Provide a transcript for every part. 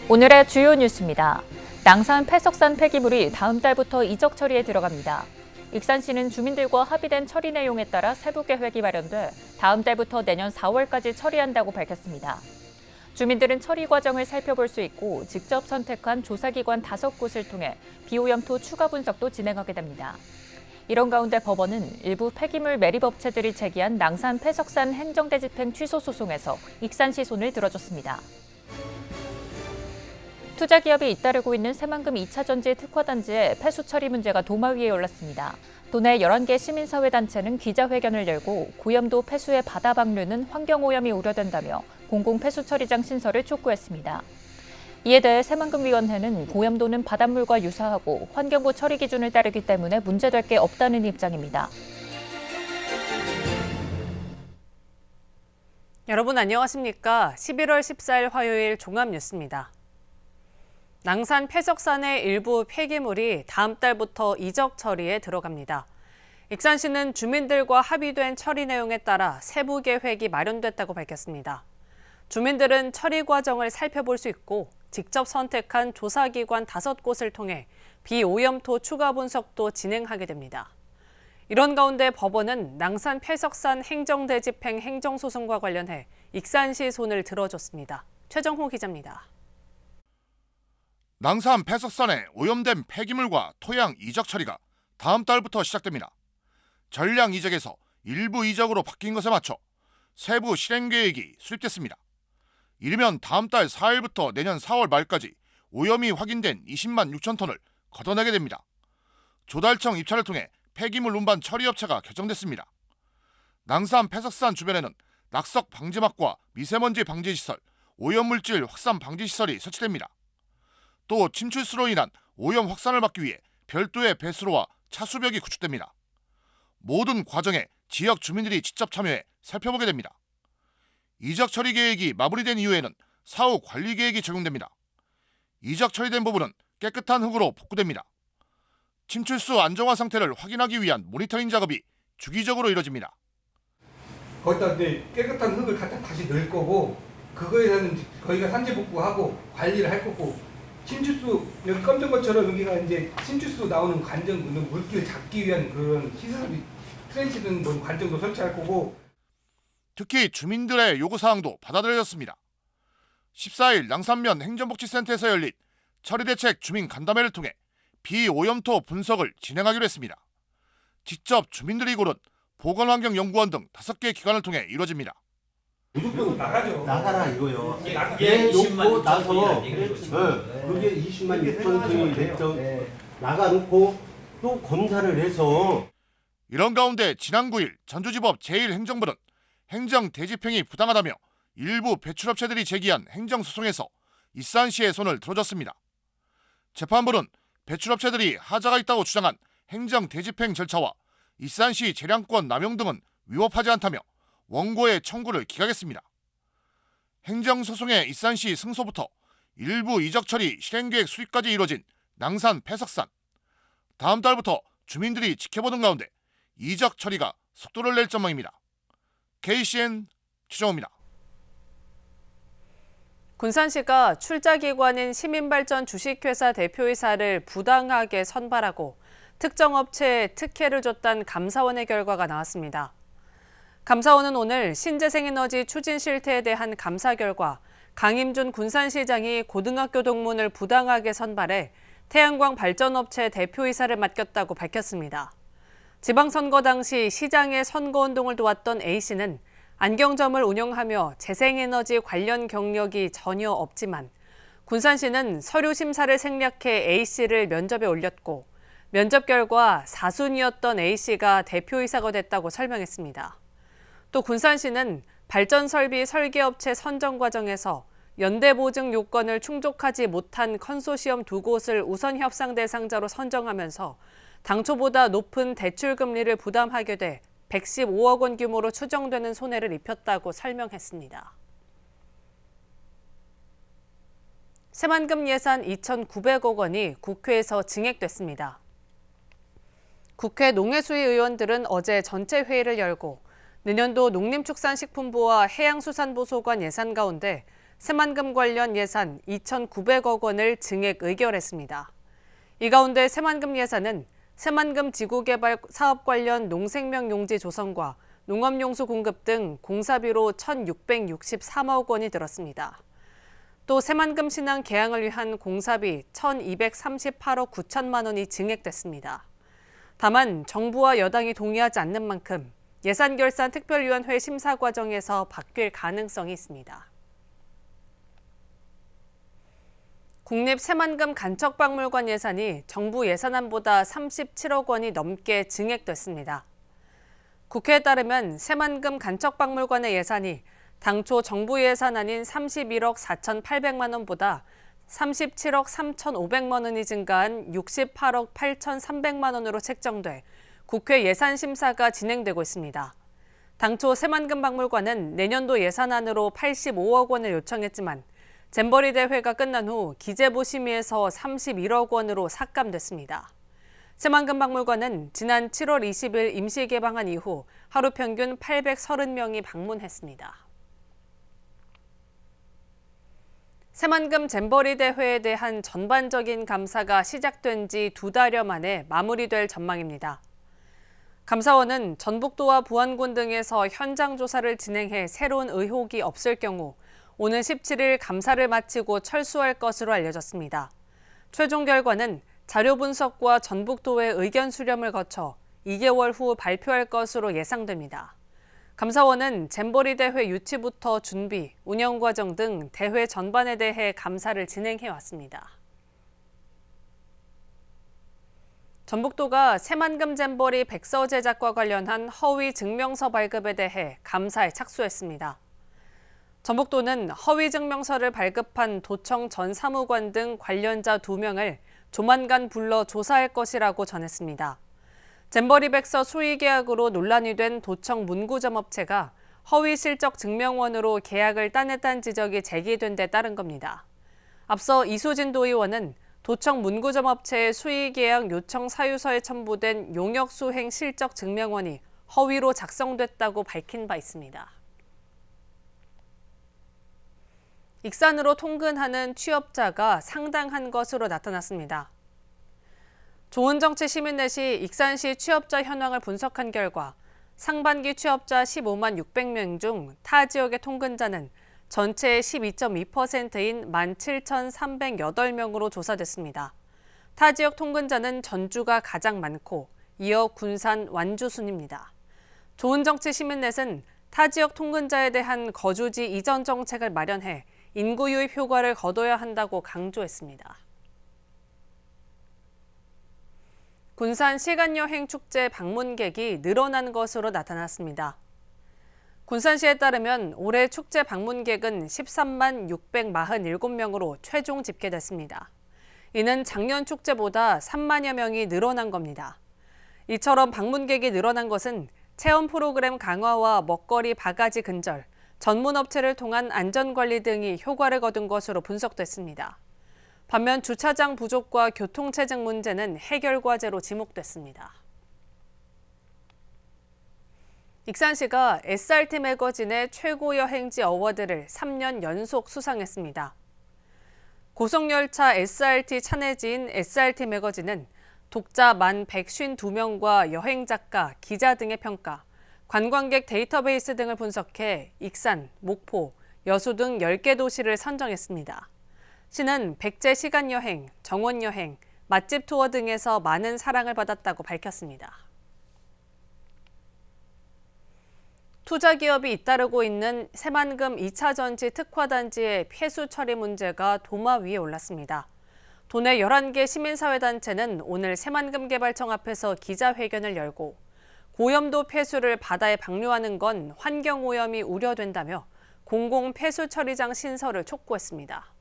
오늘의 주요 뉴스입니다. 낭산 폐석산 폐기물이 다음 달부터 이적 처리에 들어갑니다. 익산시는 주민들과 합의된 처리 내용에 따라 세부 계획이 마련돼 다음 달부터 내년 4월까지 처리한다고 밝혔습니다. 주민들은 처리 과정을 살펴볼 수 있고 직접 선택한 조사기관 5곳을 통해 비오염토 추가 분석도 진행하게 됩니다. 이런 가운데 법원은 일부 폐기물 매립업체들이 제기한 낭산 폐석산 행정대집행 취소 소송에서 익산시 손을 들어줬습니다. 투자기업이 잇따르고 있는 새만금 2차전지 특화단지의 폐수 처리 문제가 도마 위에 올랐습니다. 도내 11개 시민사회단체는 기자회견을 열고 고염도 폐수의 바다 방류는 환경오염이 우려된다며 공공폐수처리장 신설을 촉구했습니다. 이에 대해 새만금위원회는 고염도는 바닷물과 유사하고 환경부 처리 기준을 따르기 때문에 문제될 게 없다는 입장입니다. 여러분 안녕하십니까? 11월 14일 화요일 종합뉴스입니다. 낭산 폐석산의 일부 폐기물이 다음 달부터 이적 처리에 들어갑니다. 익산시는 주민들과 합의된 처리 내용에 따라 세부 계획이 마련됐다고 밝혔습니다. 주민들은 처리 과정을 살펴볼 수 있고 직접 선택한 조사기관 5곳을 통해 비오염토 추가 분석도 진행하게 됩니다. 이런 가운데 법원은 낭산 폐석산 행정대집행 행정소송과 관련해 익산시 손을 들어줬습니다. 최정호 기자입니다. 낭산 폐석산의 오염된 폐기물과 토양 이적 처리가 다음 달부터 시작됩니다. 전량 이적에서 일부 이적으로 바뀐 것에 맞춰 세부 실행 계획이 수립됐습니다. 이르면 다음 달 4일부터 내년 4월 말까지 오염이 확인된 20만 6천 톤을 걷어내게 됩니다. 조달청 입찰을 통해 폐기물 운반 처리업체가 결정됐습니다. 낭산 폐석산 주변에는 낙석 방지막과 미세먼지 방지시설, 오염물질 확산 방지시설이 설치됩니다. 또 침출수로 인한 오염 확산을 막기 위해 별도의 배수로와 차수벽이 구축됩니다. 모든 과정에 지역 주민들이 직접 참여해 살펴보게 됩니다. 이적 처리 계획이 마무리된 이후에는 사후 관리 계획이 적용됩니다. 이적 처리된 부분은 깨끗한 흙으로 복구됩니다. 침출수 안정화 상태를 확인하기 위한 모니터링 작업이 주기적으로 이뤄집니다. 거기다 이제 깨끗한 흙을 갖다 다시 넣을 거고 그거에 대해서는 거기가 산재 복구하고 관리를 할 거고 침출수 여기 검정 것처럼 여기가 이제 침출수 나오는 관정 물기를 잡기 위한 그런 시설이 트렌치든 뭐 관정도 설치할 거고 특히 주민들의 요구사항도 받아들여졌습니다. 14일 낭산면 행정복지센터에서 열린 처리대책 주민 간담회를 통해 비오염토 분석을 진행하기로 했습니다. 직접 주민들이 고른 보건환경연구원 등 5개 기관을 통해 이루어집니다. 무조건 나가죠. 나가라 이거요. 예, 놓고 나서 그게 20만 6천 톤이 됐죠. 나가놓고 또 검사를 해서 이런 가운데 지난 9일 전주지법 제1행정부는 행정대집행이 부당하다며 일부 배출업체들이 제기한 행정소송에서 익산시의 손을 들어줬습니다. 재판부는 배출업체들이 하자가 있다고 주장한 행정대집행 절차와 익산시 재량권 남용 등은 위법하지 않다며 원고의 청구를 기각했습니다. 행정소송의 익산시 승소부터 일부 이적처리 실행계획 수립까지 이뤄진 낭산 폐석산. 다음 달부터 주민들이 지켜보는 가운데 이적 처리가 속도를 낼 전망입니다. KCN 최정호입니다. 군산시가 출자기관인 시민발전 주식회사 대표이사를 부당하게 선발하고 특정 업체에 특혜를 줬다는 감사원의 결과가 나왔습니다. 감사원은 오늘 신재생에너지 추진 실태에 대한 감사 결과 강임준 군산시장이 고등학교 동문을 부당하게 선발해 태양광 발전업체 대표이사를 맡겼다고 밝혔습니다. 지방선거 당시 시장의 선거운동을 도왔던 A씨는 안경점을 운영하며 재생에너지 관련 경력이 전혀 없지만 군산시는 서류 심사를 생략해 A씨를 면접에 올렸고 면접 결과 4순위였던 A씨가 대표이사가 됐다고 설명했습니다. 또 군산시는 발전설비 설계업체 선정 과정에서 연대보증 요건을 충족하지 못한 컨소시엄 2곳을 우선 협상 대상자로 선정하면서 당초보다 높은 대출금리를 부담하게 돼 115억 원 규모로 추정되는 손해를 입혔다고 설명했습니다. 새만금 예산 2,900억 원이 국회에서 증액됐습니다. 국회 농해수위 의원들은 어제 전체 회의를 열고 내년도 농림축산식품부와 해양수산부 소관 예산 가운데 새만금 관련 예산 2,900억 원을 증액 의결했습니다. 이 가운데 새만금 예산은 새만금 지구개발 사업 관련 농생명 용지 조성과 농업용수 공급 등 공사비로 1,663억 원이 들었습니다. 또 새만금 신항 개항을 위한 공사비 1,238억 9천만 원이 증액됐습니다. 다만 정부와 여당이 동의하지 않는 만큼 예산결산특별위원회 심사 과정에서 바뀔 가능성이 있습니다. 국립 새만금 간척박물관 예산이 정부 예산안보다 37억 원이 넘게 증액됐습니다. 국회에 따르면 새만금 간척박물관의 예산이 당초 정부 예산안인 31억 4,800만 원보다 37억 3,500만 원이 증가한 68억 8,300만 원으로 책정돼 국회 예산심사가 진행되고 있습니다. 당초 새만금 박물관은 내년도 예산안으로 85억 원을 요청했지만 잼버리 대회가 끝난 후 기재부 심의에서 31억 원으로 삭감됐습니다. 새만금 박물관은 지난 7월 20일 임시 개방한 이후 하루 평균 830명이 방문했습니다. 새만금 잼버리 대회에 대한 전반적인 감사가 시작된 지 2달여 만에 마무리될 전망입니다. 감사원은 전북도와 부안군 등에서 현장 조사를 진행해 새로운 의혹이 없을 경우 오는 17일 감사를 마치고 철수할 것으로 알려졌습니다. 최종 결과는 자료 분석과 전북도의 의견 수렴을 거쳐 2개월 후 발표할 것으로 예상됩니다. 감사원은 잼버리 대회 유치부터 준비, 운영 과정 등 대회 전반에 대해 감사를 진행해 왔습니다. 전북도가 새만금 잼버리 백서 제작과 관련한 허위 증명서 발급에 대해 감사에 착수했습니다. 전북도는 허위 증명서를 발급한 도청 전 사무관 등 관련자 2명을 조만간 불러 조사할 것이라고 전했습니다. 잼버리 백서 수의 계약으로 논란이 된 도청 문구점 업체가 허위 실적 증명원으로 계약을 따냈다는 지적이 제기된 데 따른 겁니다. 앞서 이수진 도의원은 도청 문구점 업체의 수의 계약 요청 사유서에 첨부된 용역 수행 실적 증명원이 허위로 작성됐다고 밝힌 바 있습니다. 익산으로 통근하는 취업자가 상당한 것으로 나타났습니다. 좋은정치 시민넷이 익산시 취업자 현황을 분석한 결과 상반기 취업자 15만 600명 중 타 지역의 통근자는 전체의 12.2%인 17,308명으로 조사됐습니다. 타 지역 통근자는 전주가 가장 많고 이어 군산, 완주 순입니다. 좋은정치시민넷은 타 지역 통근자에 대한 거주지 이전 정책을 마련해 인구 유입 효과를 거둬야 한다고 강조했습니다. 군산 시간여행 축제 방문객이 늘어난 것으로 나타났습니다. 군산시에 따르면 올해 축제 방문객은 13만 647명으로 최종 집계됐습니다. 이는 작년 축제보다 3만여 명이 늘어난 겁니다. 이처럼 방문객이 늘어난 것은 체험 프로그램 강화와 먹거리 바가지 근절, 전문 업체를 통한 안전관리 등이 효과를 거둔 것으로 분석됐습니다. 반면 주차장 부족과 교통체증 문제는 해결 과제로 지목됐습니다. 익산시가 SRT 매거진의 최고 여행지 어워드를 3년 연속 수상했습니다. 고속열차 SRT 차내지인 SRT 매거진은 독자 1,152명과 여행작가, 기자 등의 평가, 관광객 데이터베이스 등을 분석해 익산, 목포, 여수 등 10개 도시를 선정했습니다. 시는 백제 시간여행, 정원여행, 맛집 투어 등에서 많은 사랑을 받았다고 밝혔습니다. 투자기업이 잇따르고 있는 새만금 2차 전지 특화단지의 폐수 처리 문제가 도마 위에 올랐습니다. 도내 11개 시민사회단체는 오늘 새만금개발청 앞에서 기자회견을 열고 고염도 폐수를 바다에 방류하는 건 환경오염이 우려된다며 공공폐수처리장 신설을 촉구했습니다.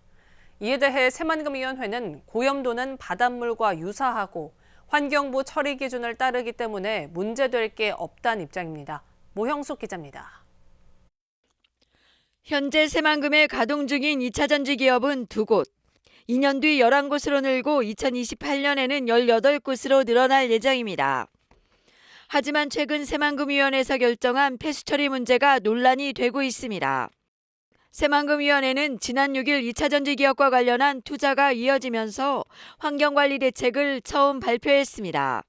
이에 대해 새만금위원회는 고염도는 바닷물과 유사하고 환경부 처리 기준을 따르기 때문에 문제될 게 없다는 입장입니다. 모형숙 기자입니다. 현재 새만금에 가동 중인 2차 전지 기업은 2곳. 2년 뒤 11곳으로 늘고 2028년에는 18곳으로 늘어날 예정입니다. 하지만 최근 새만금위원회에서 결정한 폐수처리 문제가 논란이 되고 있습니다. 새만금위원회는 지난 6일 2차전지 기업과 관련한 투자가 이어지면서 환경관리 대책을 처음 발표했습니다.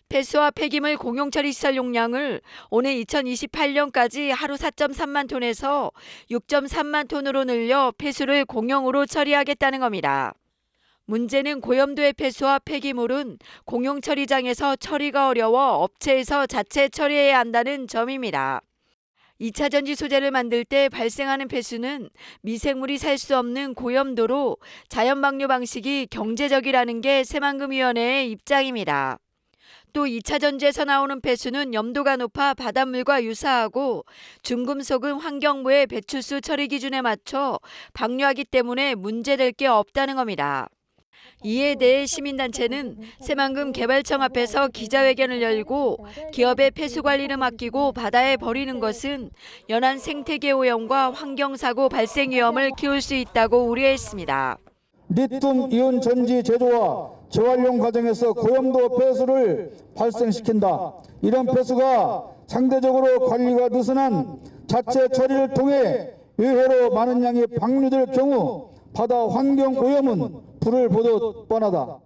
폐수와 폐기물 공용처리 시설 용량을 오는 2028년까지 하루 4.3만 톤에서 6.3만 톤으로 늘려 폐수를 공용으로 처리하겠다는 겁니다. 문제는 고염도의 폐수와 폐기물은 공용처리장에서 처리가 어려워 업체에서 자체 처리해야 한다는 점입니다. 2차 전지 소재를 만들 때 발생하는 폐수는 미생물이 살 수 없는 고염도로 자연 방류 방식이 경제적이라는 게 새만금위원회의 입장입니다. 또 2차 전지에서 나오는 폐수는 염도가 높아 바닷물과 유사하고 중금속은 환경부의 배출수 처리 기준에 맞춰 방류하기 때문에 문제될 게 없다는 겁니다. 이에 대해 시민단체는 새만금 개발청 앞에서 기자회견을 열고 기업의 폐수 관리를 맡기고 바다에 버리는 것은 연안 생태계 오염과 환경사고 발생 위험을 키울 수 있다고 우려했습니다. 리튬 이온 전지 제조와 재활용 과정에서 고염도 폐수를 발생시킨다. 이런 폐수가 상대적으로 관리가 느슨한 자체 처리를 통해 의외로 많은 양이 방류될 경우 바다 환경 오염은 불을 보듯 뻔하다.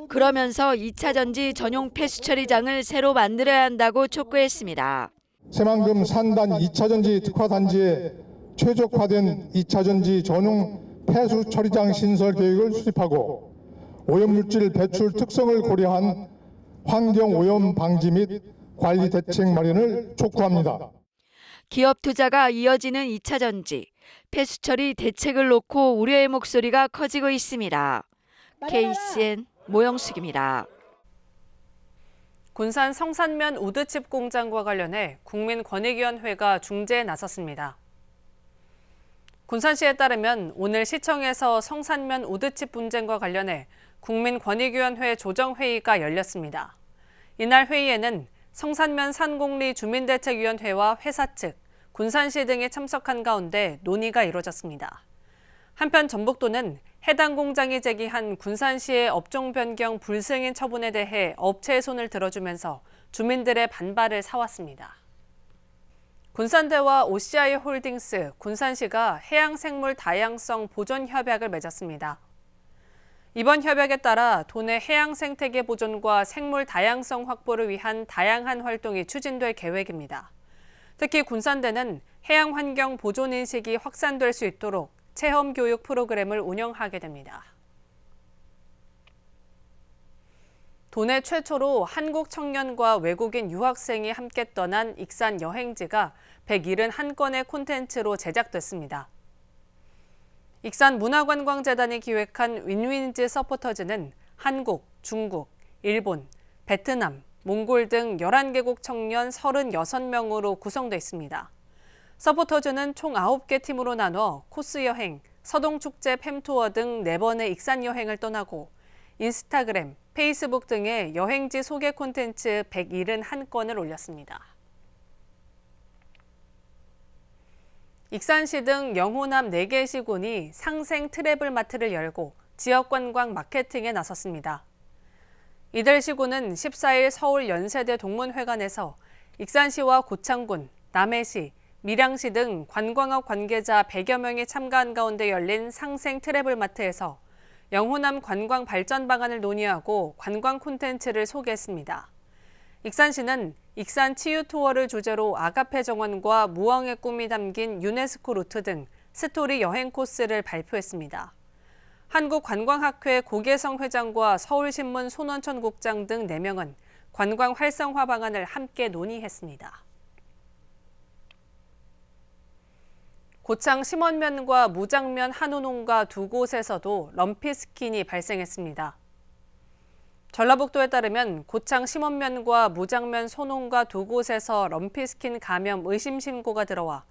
그러면서 2차 전지 전용 폐수 처리장을 새로 만들어야 한다고 촉구했습니다. 새만금 산단 2차 전지 특화 단지에 최적화된 2차 전지 전용 폐수 처리장 신설 계획을 수립하고 오염물질 배출 특성을 고려한 환경 오염 방지 및 관리 대책 마련을 촉구합니다. 기업 투자가 이어지는 2차 전지, 폐수 처리 대책을 놓고 우려의 목소리가 커지고 있습니다. KCN 모영숙입니다. 군산 성산면 우드칩 공장과 관련해 국민권익위원회가 중재에 나섰습니다. 군산시에 따르면 오늘 시청에서 성산면 우드칩 분쟁과 관련해 국민권익위원회 조정회의가 열렸습니다. 이날 회의에는 성산면 산곡리 주민대책위원회와 회사 측, 군산시 등이 참석한 가운데 논의가 이루어졌습니다. 한편 전북도는 해당 공장이 제기한 군산시의 업종 변경 불승인 처분에 대해 업체의 손을 들어주면서 주민들의 반발을 사왔습니다. 군산대와 OCI 홀딩스, 군산시가 해양생물 다양성 보존 협약을 맺었습니다. 이번 협약에 따라 도내 해양 생태계 보존과 생물 다양성 확보를 위한 다양한 활동이 추진될 계획입니다. 특히 군산대는 해양 환경 보존 인식이 확산될 수 있도록 체험 교육 프로그램을 운영하게 됩니다. 도내 최초로 한국 청년과 외국인 유학생이 함께 떠난 익산 여행지가 171건의 콘텐츠로 제작됐습니다. 익산문화관광재단이 기획한 윈윈즈 서포터즈는 한국, 중국, 일본, 베트남, 몽골 등 11개국 청년 36명으로 구성되어 있습니다. 서포터즈는 총 9개 팀으로 나눠 코스 여행, 서동축제 팸투어 등 4번의 익산 여행을 떠나고 인스타그램, 페이스북 등의 여행지 소개 콘텐츠 171건을 올렸습니다. 익산시 등 영호남 4개 시군이 상생 트래블 마트를 열고 지역 관광 마케팅에 나섰습니다. 이들 시군은 14일 서울 연세대 동문회관에서 익산시와 고창군, 남해시, 밀양시 등 관광업 관계자 100여 명이 참가한 가운데 열린 상생 트래블 마트에서 영호남 관광 발전 방안을 논의하고 관광 콘텐츠를 소개했습니다. 익산시는 익산 치유 투어를 주제로 아가페 정원과 무엉의 꿈이 담긴 유네스코 루트 등 스토리 여행 코스를 발표했습니다. 한국관광학회 고계성 회장과 서울신문 손원천 국장 등 4명은 관광 활성화 방안을 함께 논의했습니다. 고창 심원면과 무장면 한우농가 2곳에서도 럼피스킨이 발생했습니다. 전라북도에 따르면 고창 심원면과 무장면 소농가 2곳에서 럼피스킨 감염 의심 신고가 들어와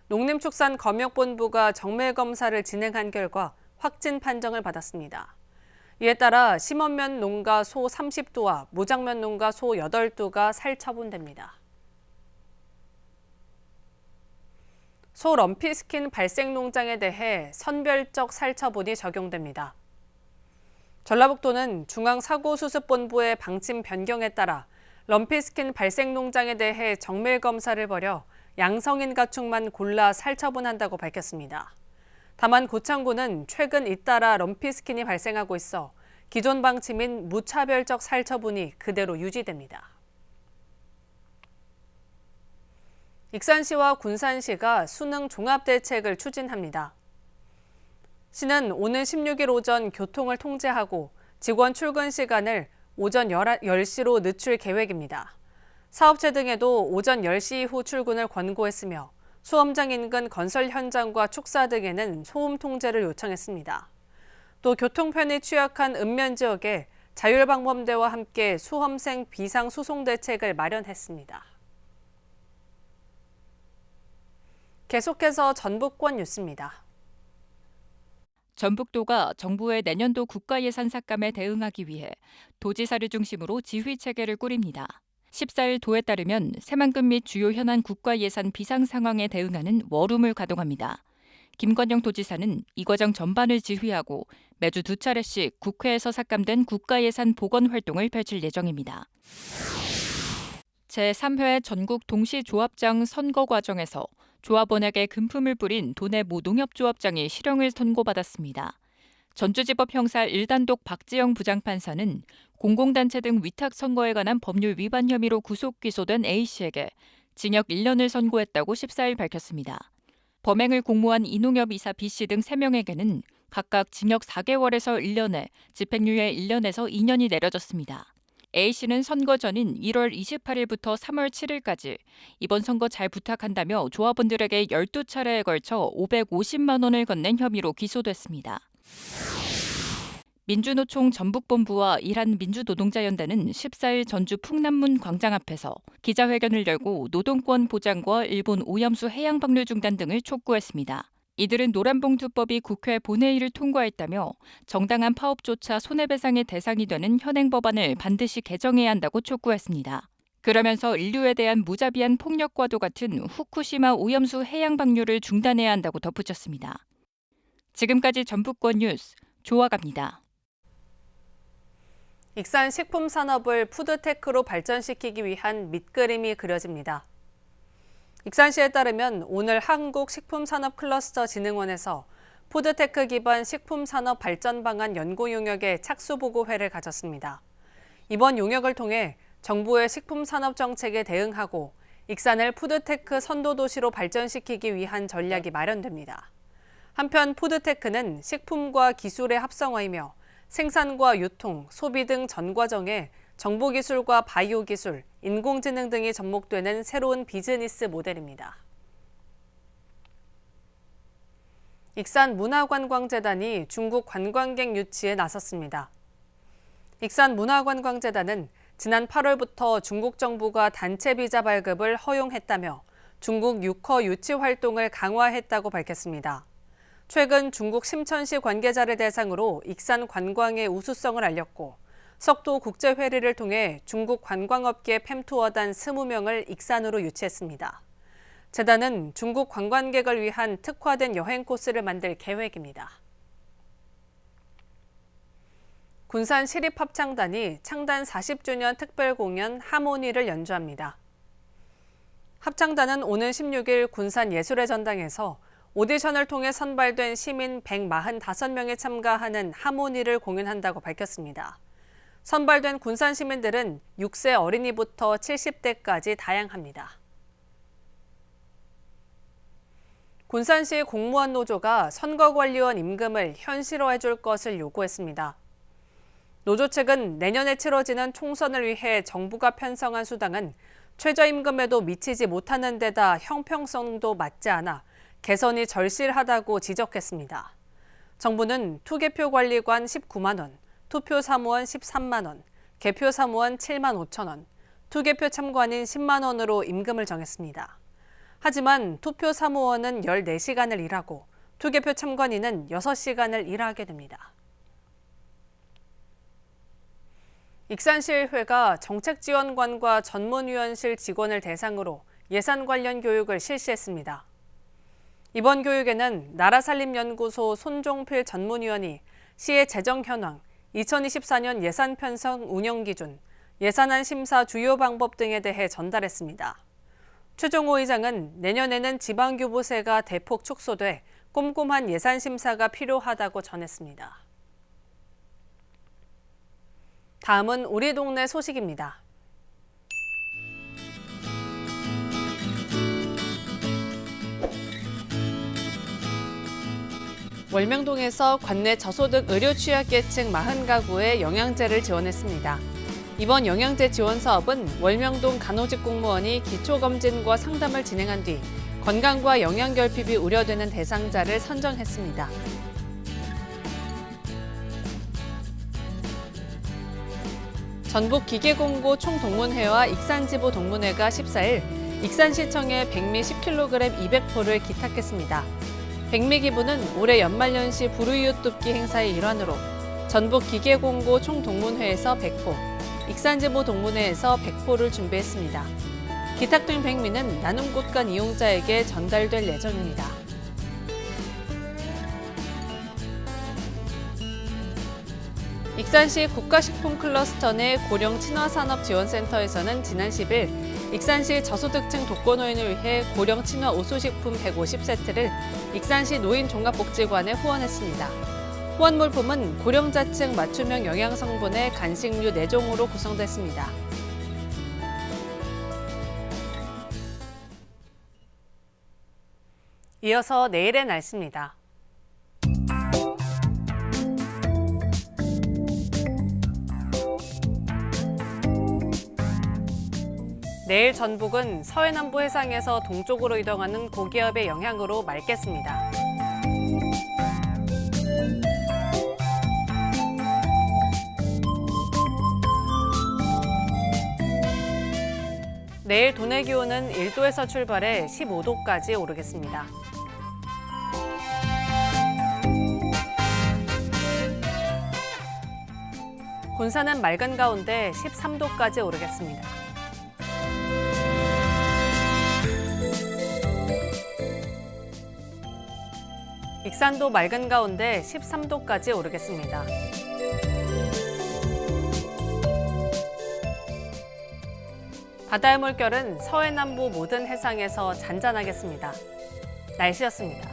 농림축산검역본부가 정밀검사를 진행한 결과 확진 판정을 받았습니다. 이에 따라 심원면 농가 소 30두와 무장면 농가 소 8두가 살처분됩니다. 소 럼피스킨 발생 농장에 대해 선별적 살처분이 적용됩니다. 전라북도는 중앙사고수습본부의 방침 변경에 따라 럼피스킨 발생 농장에 대해 정밀검사를 벌여 양성인 가축만 골라 살처분한다고 밝혔습니다. 다만 고창군은 최근 잇따라 럼피스킨이 발생하고 있어 기존 방침인 무차별적 살처분이 그대로 유지됩니다. 익산시와 군산시가 수능 종합대책을 추진합니다. 시는 오는 16일 오전 교통을 통제하고 직원 출근 시간을 오전 10시로 늦출 계획입니다. 사업체 등에도 오전 10시 이후 출근을 권고했으며 수험장 인근 건설 현장과 축사 등에는 소음 통제를 요청했습니다. 또 교통편이 취약한 읍면 지역에 자율방범대와 함께 수험생 비상소송 대책을 마련했습니다. 계속해서 전북권 뉴스입니다. 전북도가 정부의 내년도 국가예산 삭감에 대응하기 위해 도지사를 중심으로 지휘체계를 꾸립니다. 14일 도에 따르면 새만금 및 주요 현안 국가예산 비상 상황에 대응하는 워룸을 가동합니다. 김건영 도지사는 이 과정 전반을 지휘하고 매주 2차례씩 국회에서 삭감된 국가예산 복원 활동을 펼칠 예정입니다. 제3회 전국 동시조합장 선거 과정에서 조합원에게 금품을 뿌린 도내 모 농협조합장이 실형을 선고받았습니다. 전주지법 형사 1단독 박지영 부장판사는 공공단체 등 위탁 선거에 관한 법률 위반 혐의로 구속 기소된 A씨에게 징역 1년을 선고했다고 14일 밝혔습니다. 범행을 공모한 이농협 이사 B씨 등 3명에게는 각각 징역 4개월에서 1년에 집행유예 1년에서 2년이 내려졌습니다. A씨는 선거 전인 1월 28일부터 3월 7일까지 이번 선거 잘 부탁한다며 조합원들에게 12차례에 걸쳐 550만 원을 건넨 혐의로 기소됐습니다. 민주노총 전북본부와 일한민주노동자연대는 14일 전주 풍남문 광장 앞에서 기자회견을 열고 노동권 보장과 일본 오염수 해양방류 중단 등을 촉구했습니다. 이들은 노란봉투법이 국회 본회의를 통과했다며 정당한 파업조차 손해배상의 대상이 되는 현행 법안을 반드시 개정해야 한다고 촉구했습니다. 그러면서 인류에 대한 무자비한 폭력과도 같은 후쿠시마 오염수 해양방류를 중단해야 한다고 덧붙였습니다. 지금까지 전북권 뉴스 조아갑니다. 익산 식품 산업을 푸드테크로 발전시키기 위한 밑그림이 그려집니다. 익산시에 따르면 오늘 한국식품산업클러스터진흥원에서 푸드테크 기반 식품산업 발전 방안 연구 용역의 착수보고회를 가졌습니다. 이번 용역을 통해 정부의 식품산업 정책에 대응하고 익산을 푸드테크 선도도시로 발전시키기 위한 전략이 마련됩니다. 한편 푸드테크는 식품과 기술의 합성어이며 생산과 유통, 소비 등 전 과정에 정보기술과 바이오기술, 인공지능 등이 접목되는 새로운 비즈니스 모델입니다. 익산문화관광재단이 중국 관광객 유치에 나섰습니다. 익산문화관광재단은 지난 8월부터 중국 정부가 단체 비자 발급을 허용했다며 중국 6허 유치 활동을 강화했다고 밝혔습니다. 최근 중국 심천시 관계자를 대상으로 익산 관광의 우수성을 알렸고 석도 국제회리를 통해 중국 관광업계 팸투어단 20명을 익산으로 유치했습니다. 재단은 중국 관광객을 위한 특화된 여행 코스를 만들 계획입니다. 군산 시립합창단이 창단 40주년 특별공연 하모니를 연주합니다. 합창단은 오는 16일 군산 예술의 전당에서 오디션을 통해 선발된 시민 145명이 참가하는 하모니를 공연한다고 밝혔습니다. 선발된 군산 시민들은 6세 어린이부터 70대까지 다양합니다. 군산시 공무원 노조가 선거관리원 임금을 현실화해 줄 것을 요구했습니다. 노조 측은 내년에 치러지는 총선을 위해 정부가 편성한 수당은 최저임금에도 미치지 못하는 데다 형평성도 맞지 않아 개선이 절실하다고 지적했습니다. 정부는 투개표 관리관 19만 원, 투표 사무원 13만 원, 개표 사무원 7만 5천 원, 투개표 참관인 10만 원으로 임금을 정했습니다. 하지만 투표 사무원은 14시간을 일하고 투개표 참관인은 6시간을 일하게 됩니다. 익산시의회가 정책지원관과 전문위원실 직원을 대상으로 예산 관련 교육을 실시했습니다. 이번 교육에는 나라살림연구소 손종필 전문위원이 시의 재정 현황, 2024년 예산 편성 운영 기준, 예산안 심사 주요 방법 등에 대해 전달했습니다. 최종호 의장은 내년에는 지방교부세가 대폭 축소돼 꼼꼼한 예산 심사가 필요하다고 전했습니다. 다음은 우리 동네 소식입니다. 월명동에서 관내 저소득 의료 취약계층 40가구에 영양제를 지원했습니다. 이번 영양제 지원 사업은 월명동 간호직 공무원이 기초검진과 상담을 진행한 뒤 건강과 영양결핍이 우려되는 대상자를 선정했습니다. 전북기계공고 총동문회와 익산지부 동문회가 14일 익산시청에 백미 10kg 200포를 기탁했습니다. 백미 기부는 올해 연말연시 불우이웃 돕기 행사의 일환으로 전북기계공고 총동문회에서 100포, 익산지부 동문회에서 100포를 준비했습니다. 기탁된 백미는 나눔꽃간 이용자에게 전달될 예정입니다. 익산시 국가식품클러스터 내 고령친화산업지원센터에서는 지난 10일 익산시 저소득층 독거노인을 위해 고령친화 오수식품 150세트를 익산시 노인종합복지관에 후원했습니다. 후원 물품은 고령자층 맞춤형 영양성분의 간식류 4종으로 구성됐습니다. 이어서 내일의 날씨입니다. 내일 전북은 서해남부 해상에서 동쪽으로 이동하는 고기압의 영향으로 맑겠습니다. 내일 도내 기온은 1도에서 출발해 15도까지 오르겠습니다. 군산은 맑은 가운데 13도까지 오르겠습니다. 익산도 맑은 가운데 13도까지 오르겠습니다. 바다의 물결은 서해남부 모든 해상에서 잔잔하겠습니다. 날씨였습니다.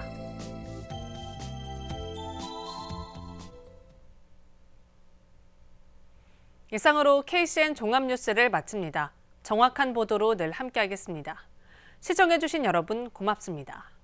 이상으로 KCN 종합뉴스를 마칩니다. 정확한 보도로 늘 함께하겠습니다. 시청해주신 여러분 고맙습니다.